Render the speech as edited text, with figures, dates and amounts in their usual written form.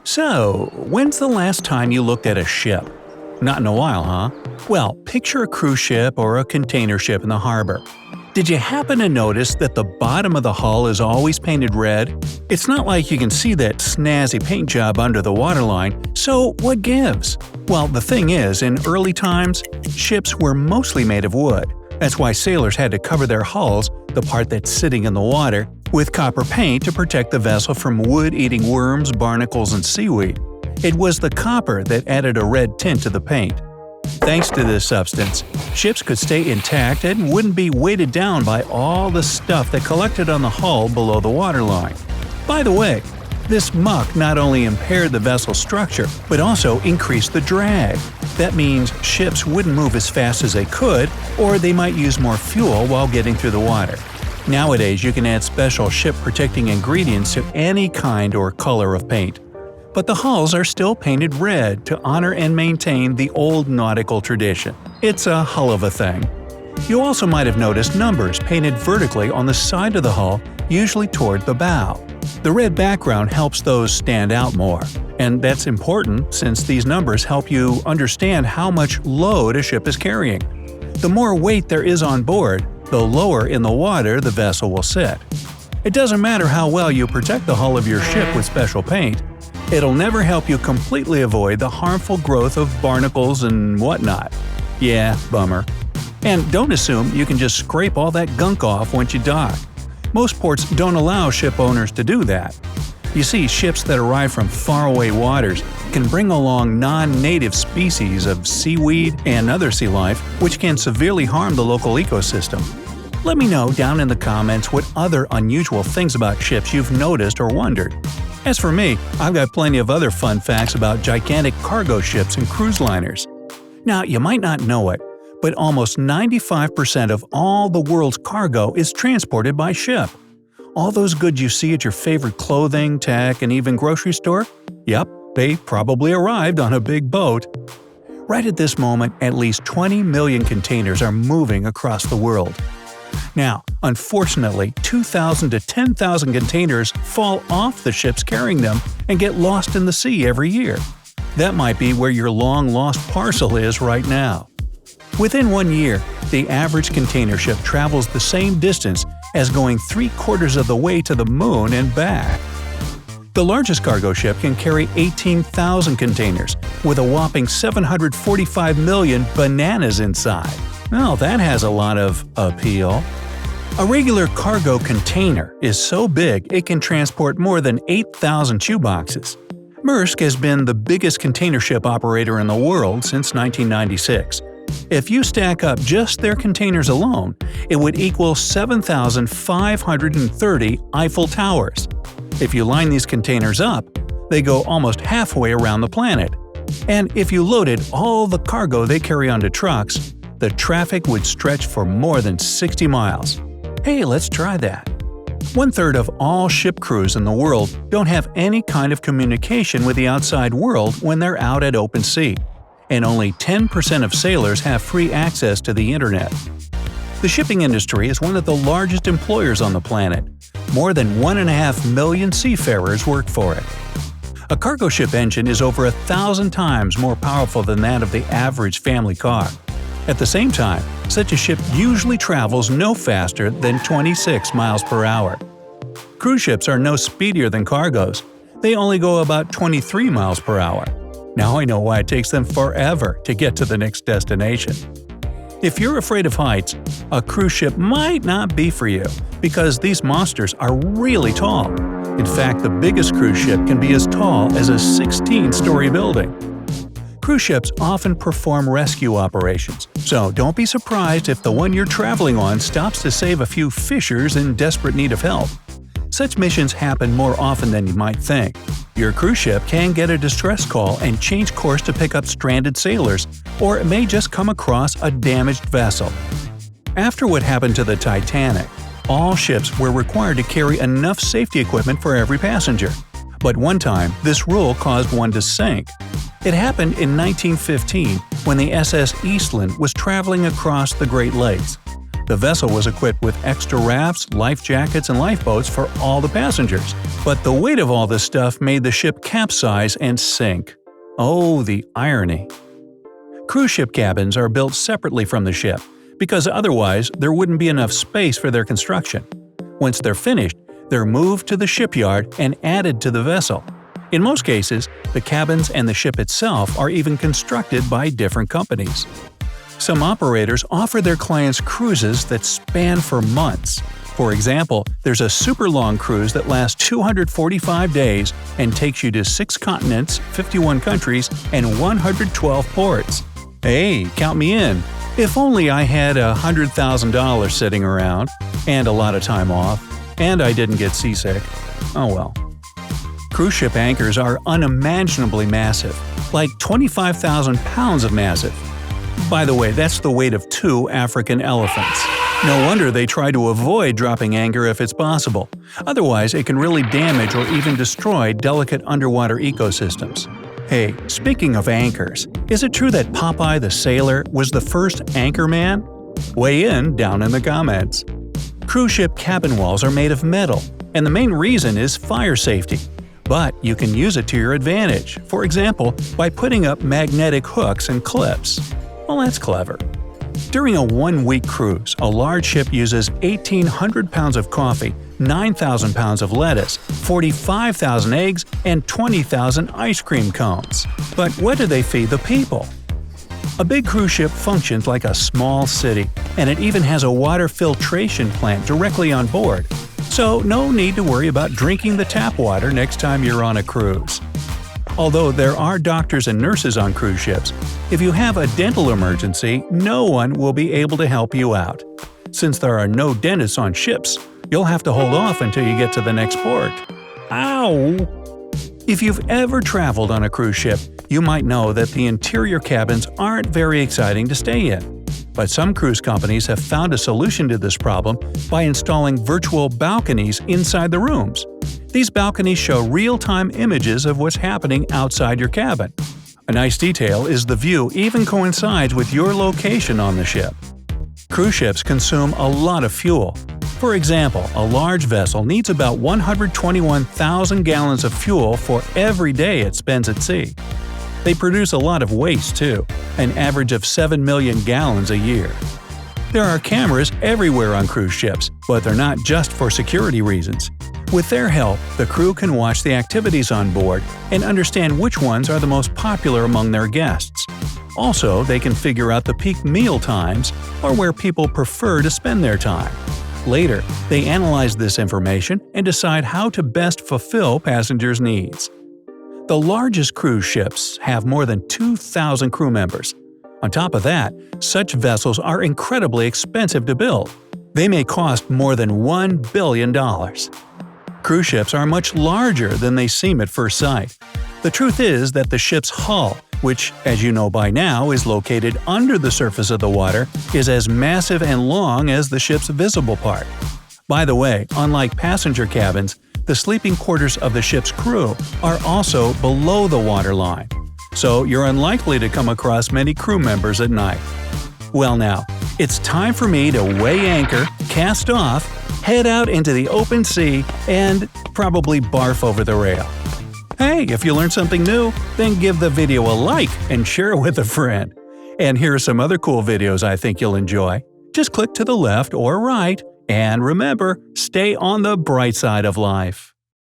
So, when's the last time you looked at a ship? Not in a while, huh? Well, picture a cruise ship or a container ship in the harbor. Did you happen to notice that the bottom of the hull is always painted red? It's not like you can see that snazzy paint job under the waterline, so what gives? Well, the thing is, in early times, ships were mostly made of wood. That's why sailors had to cover their hulls, the part that's sitting in the water, with copper paint to protect the vessel from wood-eating worms, barnacles, and seaweed. It was the copper that added a red tint to the paint. Thanks to this substance, ships could stay intact and wouldn't be weighted down by all the stuff that collected on the hull below the waterline. By the way, this muck not only impaired the vessel's structure, but also increased the drag. That means ships wouldn't move as fast as they could, or they might use more fuel while getting through the water. Nowadays, you can add special ship-protecting ingredients to any kind or color of paint. But the hulls are still painted red to honor and maintain the old nautical tradition. It's a hull of a thing. You also might have noticed numbers painted vertically on the side of the hull, usually toward the bow. The red background helps those stand out more, and that's important since these numbers help you understand how much load a ship is carrying. The more weight there is on board, the lower in the water the vessel will sit. It doesn't matter how well you protect the hull of your ship with special paint, it'll never help you completely avoid the harmful growth of barnacles and whatnot. Yeah, bummer. And don't assume you can just scrape all that gunk off once you dock. Most ports don't allow ship owners to do that. You see, ships that arrive from faraway waters can bring along non-native species of seaweed and other sea life, which can severely harm the local ecosystem. Let me know down in the comments what other unusual things about ships you've noticed or wondered. As for me, I've got plenty of other fun facts about gigantic cargo ships and cruise liners. Now, you might not know it, but almost 95% of all the world's cargo is transported by ship. All those goods you see at your favorite clothing, tech, and even grocery store? Yep, they probably arrived on a big boat. Right at this moment, at least 20 million containers are moving across the world. Now, unfortunately, 2,000 to 10,000 containers fall off the ships carrying them and get lost in the sea every year. That might be where your long-lost parcel is right now. Within 1 year, the average container ship travels the same distance as going 3/4 of the way to the moon and back. The largest cargo ship can carry 18,000 containers, with a whopping 745 million bananas inside. Well, that has a lot of appeal. A regular cargo container is so big it can transport more than 8,000 shoeboxes. Maersk has been the biggest container ship operator in the world since 1996. If you stack up just their containers alone, it would equal 7,530 Eiffel Towers. If you line these containers up, they go almost halfway around the planet. And if you loaded all the cargo they carry onto trucks, the traffic would stretch for more than 60 miles. Hey, let's try that. 1/3 of all ship crews in the world don't have any kind of communication with the outside world when they're out at open sea. And only 10% of sailors have free access to the internet. The shipping industry is one of the largest employers on the planet. More than 1.5 million seafarers work for it. A cargo ship engine is over 1,000 times more powerful than that of the average family car. At the same time, such a ship usually travels no faster than 26 miles per hour. Cruise ships are no speedier than cargoes. They only go about 23 miles per hour. Now I know why it takes them forever to get to the next destination. If you're afraid of heights, a cruise ship might not be for you, because these monsters are really tall. In fact, the biggest cruise ship can be as tall as a 16-story building. Cruise ships often perform rescue operations, so don't be surprised if the one you're traveling on stops to save a few fishers in desperate need of help. Such missions happen more often than you might think. Your cruise ship can get a distress call and change course to pick up stranded sailors, or it may just come across a damaged vessel. After what happened to the Titanic, all ships were required to carry enough safety equipment for every passenger. But one time, this rule caused one to sink. It happened in 1915 when the SS Eastland was traveling across the Great Lakes. The vessel was equipped with extra rafts, life jackets, and lifeboats for all the passengers. But the weight of all this stuff made the ship capsize and sink. Oh, the irony. Cruise ship cabins are built separately from the ship, because otherwise there wouldn't be enough space for their construction. Once they're finished, they're moved to the shipyard and added to the vessel. In most cases, the cabins and the ship itself are even constructed by different companies. Some operators offer their clients cruises that span for months. For example, there's a super long cruise that lasts 245 days and takes you to 6 continents, 51 countries, and 112 ports. Hey, count me in. If only I had $100,000 sitting around, and a lot of time off, and I didn't get seasick. Oh well. Cruise ship anchors are unimaginably massive, like 25,000 pounds of massive. By the way, that's the weight of 2 African elephants. No wonder they try to avoid dropping anchor if it's possible. Otherwise, it can really damage or even destroy delicate underwater ecosystems. Hey, speaking of anchors, is it true that Popeye the Sailor was the first anchor man? Weigh in down in the comments. Cruise ship cabin walls are made of metal, and the main reason is fire safety. But you can use it to your advantage, for example, by putting up magnetic hooks and clips. Well, that's clever. During a one-week cruise, a large ship uses 1,800 pounds of coffee, 9,000 pounds of lettuce, 45,000 eggs, and 20,000 ice cream cones. But what do they feed the people? A big cruise ship functions like a small city, and it even has a water filtration plant directly on board. So no need to worry about drinking the tap water next time you're on a cruise. Although there are doctors and nurses on cruise ships, if you have a dental emergency, no one will be able to help you out. Since there are no dentists on ships, you'll have to hold off until you get to the next port. Ow! If you've ever traveled on a cruise ship, you might know that the interior cabins aren't very exciting to stay in. But some cruise companies have found a solution to this problem by installing virtual balconies inside the rooms. These balconies show real-time images of what's happening outside your cabin. A nice detail is the view even coincides with your location on the ship. Cruise ships consume a lot of fuel. For example, a large vessel needs about 121,000 gallons of fuel for every day it spends at sea. They produce a lot of waste too, an average of 7 million gallons a year. There are cameras everywhere on cruise ships, but they're not just for security reasons. With their help, the crew can watch the activities on board and understand which ones are the most popular among their guests. Also, they can figure out the peak meal times or where people prefer to spend their time. Later, they analyze this information and decide how to best fulfill passengers' needs. The largest cruise ships have more than 2,000 crew members. On top of that, such vessels are incredibly expensive to build. They may cost more than $1 billion. Cruise ships are much larger than they seem at first sight. The truth is that the ship's hull, which, as you know by now, is located under the surface of the water, is as massive and long as the ship's visible part. By the way, unlike passenger cabins, the sleeping quarters of the ship's crew are also below the waterline, so you're unlikely to come across many crew members at night. Well now, it's time for me to weigh anchor, cast off, head out into the open sea, and probably barf over the rail. Hey, if you learned something new, then give the video a like and share it with a friend. And here are some other cool videos I think you'll enjoy. Just click to the left or right, and remember, stay on the bright side of life.